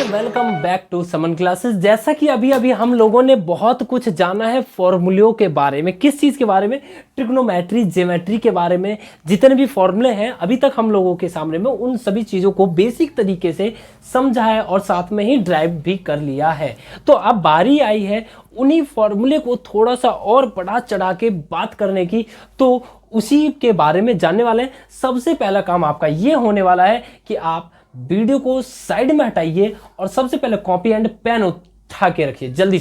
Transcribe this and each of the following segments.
Welcome back to Suman classes. जैसा कि अभी अभी हम लोगों ने बहुत कुछ जाना है फॉर्मूलों के बारे में। किस चीज़ के बारे में? ट्रिग्नोमेट्री, ज्योमेट्री के बारे में। जितने भी फॉर्मूले हैं अभी तक हम लोगों के सामने में, उन सभी चीज़ों को बेसिक तरीके से समझा है और साथ में ही ड्राइव भी कर लिया है। तो अब बारी आई है उन्हीं फॉर्मूले को थोड़ा सा और बढ़ा चढ़ा के बात करने की, तो उसी के बारे में जानने वाले हैं। सबसे पहला काम आपका ये होने वाला है कि आप वीडियो को साइड में हटाइए और सबसे पहले कॉपी एंड पेन उठा के रखिए। जल्दी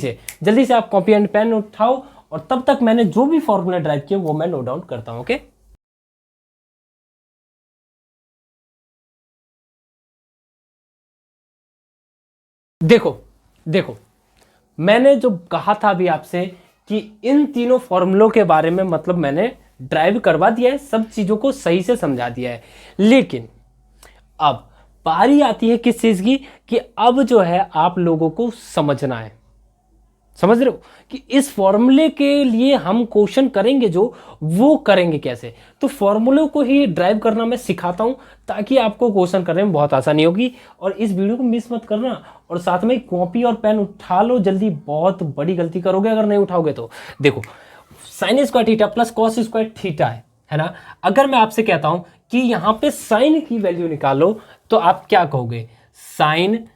से आप कॉपी एंड पेन उठाओ और तब तक मैंने जो भी फॉर्मूला ड्राइव किए वो मैं नोट डाउन करता हूं। ओके, देखो मैंने जो कहा था अभी आपसे कि इन तीनों फॉर्मूलों के बारे में, मतलब मैंने ड्राइव करवा दिया है, सब चीजों को सही से समझा दिया है। लेकिन अब बारी आती है किस चीज की, कि अब जो है आप लोगों को समझना है। समझ रहे हो कि इस फॉर्मूले के लिए हम क्वेश्चन करेंगे, जो वो करेंगे कैसे। तो फॉर्मूले को ही ड्राइव करना मैं सिखाता हूं ताकि आपको क्वेश्चन करने में बहुत आसानी होगी। और इस वीडियो को मिस मत करना और साथ में कॉपी और पेन उठा लो जल्दी। बहुत बड़ी गलती करोगे अगर नहीं उठाओगे तो। देखो, sign square theta plus cos square theta है ना। अगर मैं आपसे कहता हूं कि यहां पे साइन की वैल्यू निकालो तो आप क्या कहोगे? Sine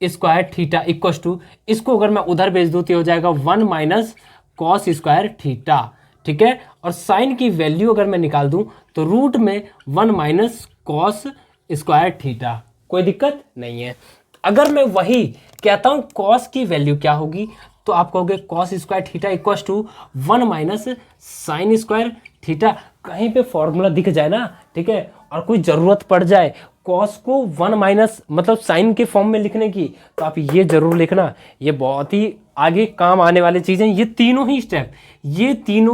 square theta equal to, इसको अगर मैं उधर भेज दूं तो हो जाएगा 1 माइनस कॉस स्क्वायर थीटा। ठीक है, और साइन की वैल्यू अगर मैं निकाल दूं तो रूट में 1 माइनस कॉस स्क्वायर थीटा। कोई दिक्कत नहीं है। अगर मैं वही कहता हूं कॉस की वैल्यू क्या होगी, तो आप कहोगे cos square theta equal to 1 minus sine square theta. कहीं पे फॉर्मूला दिख जाए ना, ठीक है, और कोई जरूरत पड़ जाए कॉस को 1 माइनस मतलब साइन के फॉर्म में लिखने की, तो आप ये जरूर लिखना। ये बहुत ही आगे काम आने वाली चीजें। ये तीनों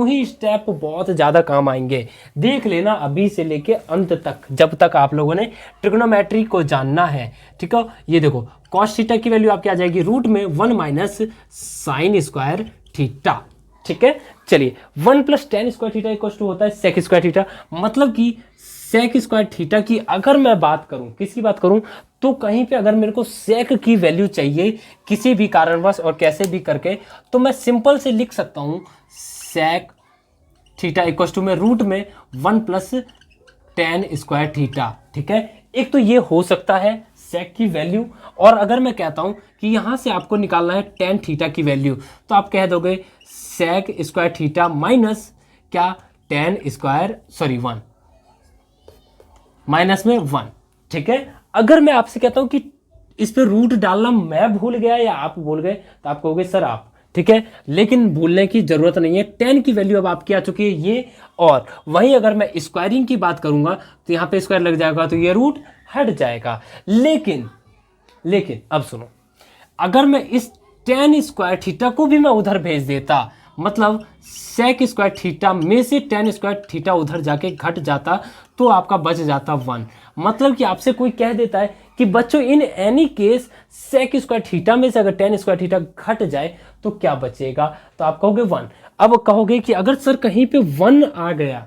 ही स्टेप बहुत ज्यादा काम आएंगे। देख लेना अभी से लेके अंत तक, जब तक आप लोगों ने ट्रिग्नोमेट्री को जानना है। ठीक है, ये देखो कॉस थीटा की वैल्यू आपकी आ जाएगी रूट में 1 माइनस साइन स्क्वायर थीटा। ठीक है, चलिए 1 plus tan square theta equal to होता है सेक स्क्वायर थीटा। मतलब कि सेक स्क्वायर थीटा की अगर मैं बात करूं, किसकी बात करूं, तो कहीं पे अगर मेरे को सेक की वैल्यू चाहिए किसी भी कारणवश और कैसे भी करके, तो मैं सिंपल से लिख सकता हूं सेक थीटा इक्वल टू में रूट में 1 प्लस टेन स्क्वायर थीटा। ठीक है, एक तो ये हो सकता है सेक की वैल्यू। और अगर मैं कहता हूं कि यहां से आपको निकालना है टेन थीटा की वैल्यू, तो आप कह दोगे सेक स्क्वायर थीटा माइनस क्या, टेन स्क्वायर 1 माइनस में 1। ठीक है, अगर मैं आपसे कहता हूं कि इस पे रूट डालना मैं भूल गया या आप भूल गए, तो आप कहोगे सर आप। ठीक है, लेकिन भूलने की जरूरत नहीं है। 10 की वैल्यू अब आपकी आ चुकी है ये। और वहीं अगर मैं स्क्वायरिंग की बात करूंगा तो यहां पे स्क्वायर लग जाएगा तो ये रूट हट जाएगा। लेकिन अब सुनो, अगर मैं इस टेन स्क्वायर थीटा को भी मैं उधर भेज देता, मतलब सेक स्क्वायर थीटा में से टेन स्क्वायर थीटा उधर जाके घट जाता, तो आपका बच जाता 1। मतलब कि आपसे कोई कह देता है कि बच्चों in any case sec square theta में से अगर टेन स्क्वायर थीटा घट जाए तो क्या बचेगा, तो आप कहोगे 1। अब कहोगे कि अगर सर कहीं पे 1 आ गया,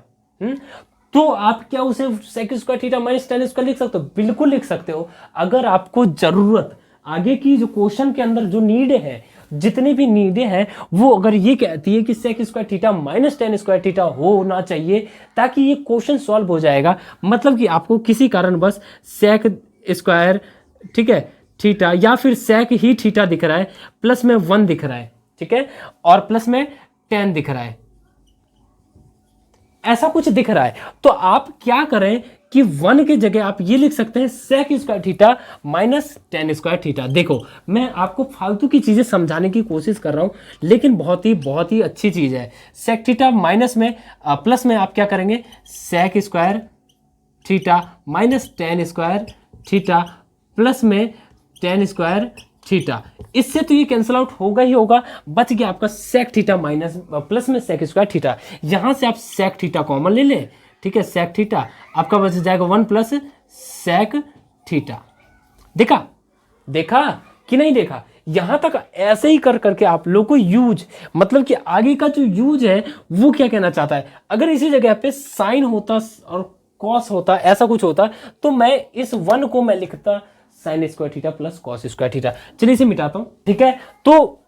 तो आप क्या उसे sec square theta minus tan square लिख सकते हो? बिल्कुल लिख सकते हो। अगर आपको जरूरत आगे की जो क्वेश्चन के अंदर जो नीड है, जितनी भी नीडें हैं, वो अगर ये कहती है कि sec square theta minus tan square theta होना चाहिए ताकि ये क्वेश्चन सॉल्व हो जाएगा। मतलब कि आपको किसी कारण बस सेक स्क्वायर, ठीक है, थीटा या फिर सेक ही थीटा दिख रहा है, प्लस में 1 दिख रहा है, ठीक है, और प्लस में 10 दिख रहा है, ऐसा कुछ दिख रहा है, तो आप क्या करें कि 1 की जगह आप ये लिख सकते हैं sec square theta minus tan square theta. देखो, मैं आपको फालतू की चीजें समझाने की कोशिश कर रहा हूं, लेकिन बहुत ही अच्छी चीज है। सेक थीटा माइनस में प्लस में आप क्या करेंगे, sec square theta minus tan square theta plus में टेन स्क्वायर थीटा। इससे तो ये कैंसिल आउट होगा ही होगा। बच गया आपका सेक थीटा माइनस प्लस में सेक स्क्वायर थीटा। यहां से आप सेक थीटा कॉमन ले लें, ठीक है, सेक थीटा आपका बच जाएगा 1 प्लस सेक थीटा। देखा कि नहीं देखा? यहां तक ऐसे ही कर करके आप लोग को यूज, मतलब कि आगे का जो यूज है वो क्या कहना चाहता है। अगर इसी जगह पे साइन होता और कॉस होता, ऐसा कुछ होता, तो मैं इस 1 को मैं लिखता sign square theta plus cos square theta. चलिए इसे मिटाता हूं, ठीक है। तो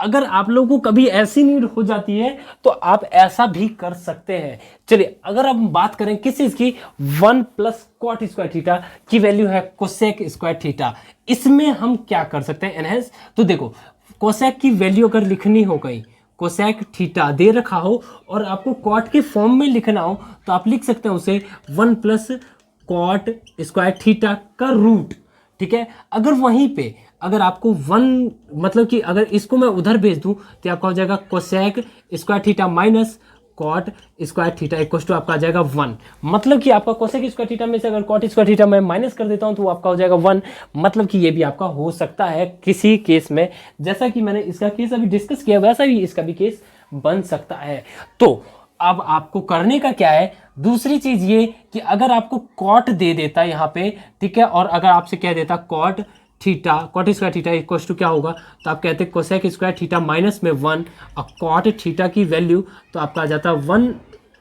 अगर आप लोगों को कभी ऐसी नीड हो जाती है तो आप ऐसा भी कर सकते हैं। चलिए अगर हम बात करें किस चीज की, 1 प्लस कॉट स्क्वायर थीटा की वैल्यू है कोसेक स्क्वायर थीटा, इसमें हम क्या कर सकते हैं एनहेंस। तो देखो कोसेक की वैल्यू अगर लिखनी हो गई, कोसेक थीटा दे रखा हो और आपको कॉट के फॉर्म में लिखना हो तो आप लिख सकते हैं उसे 1 प्लस कॉट स्क्वायर थीटा का रूट, ठीक है। अगर वहीं पे अगर आपको 1 मतलब कि अगर इसको मैं उधर भेज दूं तो आपका हो जाएगा cosec square theta minus cot square theta equal to आपका आ जाएगा 1। मतलब कि आपका कोसेक स्क्वायर थीटा में से अगर कॉट स्क्वायर थीटा मैं माइनस कर देता हूं तो वो आपका हो जाएगा 1। मतलब कि ये भी आपका हो सकता है किसी केस में, जैसा कि मैंने इसका केस अभी डिस्कस किया वैसा ही इसका भी केस बन सकता है। तो अब आपको करने का क्या है, दूसरी चीज ये कि अगर आपको कॉट दे देता यहाँ पे, ठीक है, और अगर आपसे कह देता cot theta, cot square theta equal to क्या होगा, तो आप कहते हैं कोसेक स्क्वायर थीटा माइनस में 1 और कॉट थीटा की वैल्यू तो आपका आ जाता 1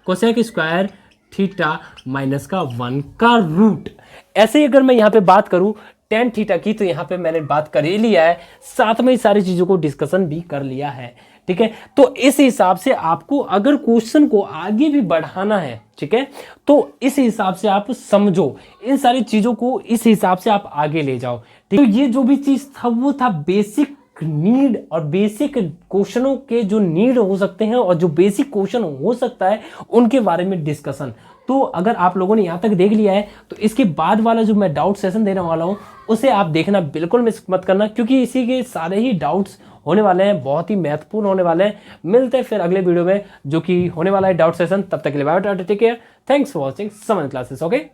कोसेक स्क्वायर थीटा माइनस का 1 का रूट। ऐसे ही अगर मैं यहाँ पे बात करूँ टेन थीटा की, तो यहाँ पे मैंने बात कर ही लिया है, साथ में ही सारी चीजों को डिस्कशन भी कर लिया है, ठीक है। तो इस हिसाब से आपको अगर क्वेश्चन को आगे भी बढ़ाना है, ठीक है, तो इस हिसाब से आप समझो इन सारी चीजों को, इस हिसाब से आप आगे ले जाओ, ठीक। तो ये जो भी चीज था वो था बेसिक नीड और बेसिक क्वेश्चनों के जो नीड हो सकते हैं और जो बेसिक क्वेश्चन हो सकता है उनके बारे में डिस्कशन। तो अगर आप लोगों ने यहाँ तक देख लिया है तो इसके बाद वाला जो मैं डाउट सेशन देने वाला हूँ उसे आप देखना बिल्कुल मिस मत करना, क्योंकि इसी के सारे ही डाउट्स होने वाले हैं, बहुत ही महत्वपूर्ण होने वाले हैं। मिलते हैं फिर अगले वीडियो में जो कि होने वाला है डाउट सेशन। तब तक के लिए bye bye, take care, thanks for watching Suman classes, okay.